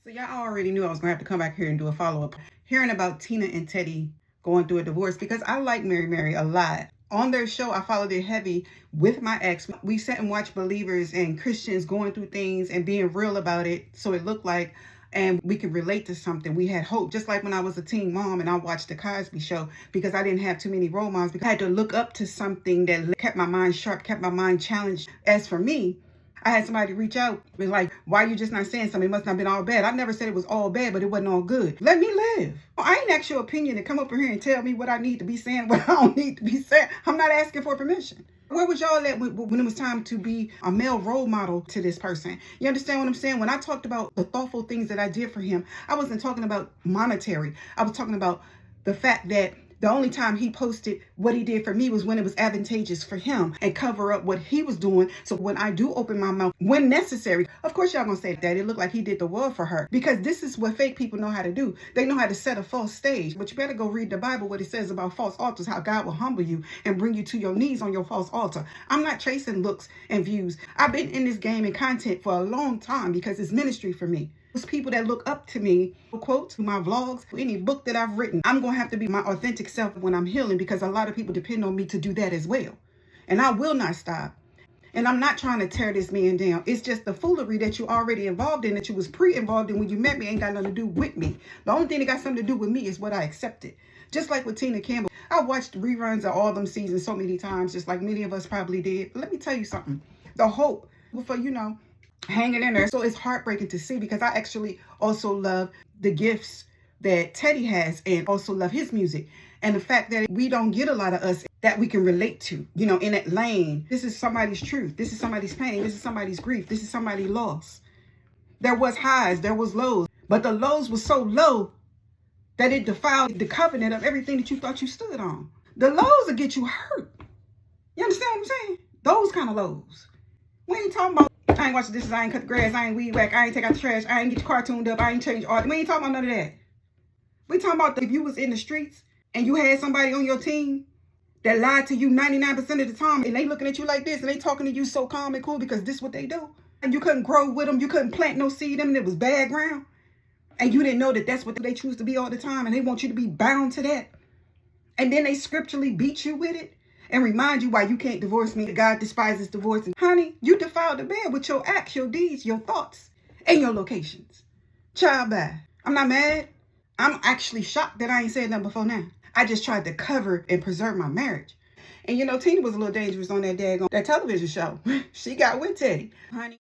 So y'all already knew I was gonna have to come back here and do a follow-up. Hearing about Tina and Teddy going through a divorce because I like Mary a lot. On their show, I followed it heavy with my ex. We sat and watched believers and Christians going through things and being real about it. So it looked like, and we could relate to something. We had hope. Just like when I was a teen mom and I watched the Cosby Show because I didn't have too many role models. Because I had to look up to something that kept my mind sharp, kept my mind challenged. As for me, I had somebody reach out, be like, why you just not saying something? It must not have been all bad. I never said it was all bad, but it wasn't all good. Let me live. I ain't asked your opinion to come up here and tell me what I need to be saying, what I don't need to be saying. I'm not asking for permission. Where was y'all at when it was time to be a male role model to this person? You understand what I'm saying? When I talked about the thoughtful things that I did for him, I wasn't talking about monetary. I was talking about the fact that the only time he posted what he did for me was when it was advantageous for him and cover up what he was doing. So when I do open my mouth, when necessary, of course y'all gonna say that it looked like he did the world for her, because this is what fake people know how to do. They know how to set a false stage. But you better go read the Bible, what it says about false altars, how God will humble you and bring you to your knees on your false altar. I'm not chasing looks and views. I've been in this game and content for a long time because it's ministry for me. Those people that look up to me, quotes, my vlogs, any book that I've written, I'm going to have to be my authentic self when I'm healing, because a lot of people depend on me to do that as well. And I will not stop. And I'm not trying to tear this man down. It's just the foolery that you already involved in, that you was pre-involved in when you met me, ain't got nothing to do with me. The only thing that got something to do with me is what I accepted. Just like with Tina Campbell. I watched reruns of all them seasons so many times, just like many of us probably did. But let me tell you something. The hope for, hanging in there. So it's heartbreaking to see, because I actually also love the gifts that Teddy has and also love his music. And the fact that we don't get a lot of us that we can relate to, in that lane. This is somebody's truth. This is somebody's pain. This is somebody's grief. This is somebody's loss. There was highs, there was lows, but the lows were so low that it defiled the covenant of everything that you thought you stood on. The lows will get you hurt. You understand what I'm saying? Those kind of lows. We ain't talking about, I ain't wash the dishes, I ain't cut the grass, I ain't weed whack, I ain't take out the trash, I ain't get your car tuned up, I ain't change all. We ain't talking about none of that. We talking about if you was in the streets and you had somebody on your team that lied to you 99% of the time, and they looking at you like this and they talking to you so calm and cool because this is what they do. And you couldn't grow with them, you couldn't plant no seed in them, and it was bad ground. And you didn't know that that's what they choose to be all the time, and they want you to be bound to that. And then they scripturally beat you with it and remind you why you can't divorce me. God despises divorce. And honey, you defiled the bed with your acts, your deeds, your thoughts, and your locations. Child, bye. I'm not mad. I'm actually shocked that I ain't said nothing before now. I just tried to cover and preserve my marriage. And Tina was a little dangerous on that television show. She got with Teddy. Honey.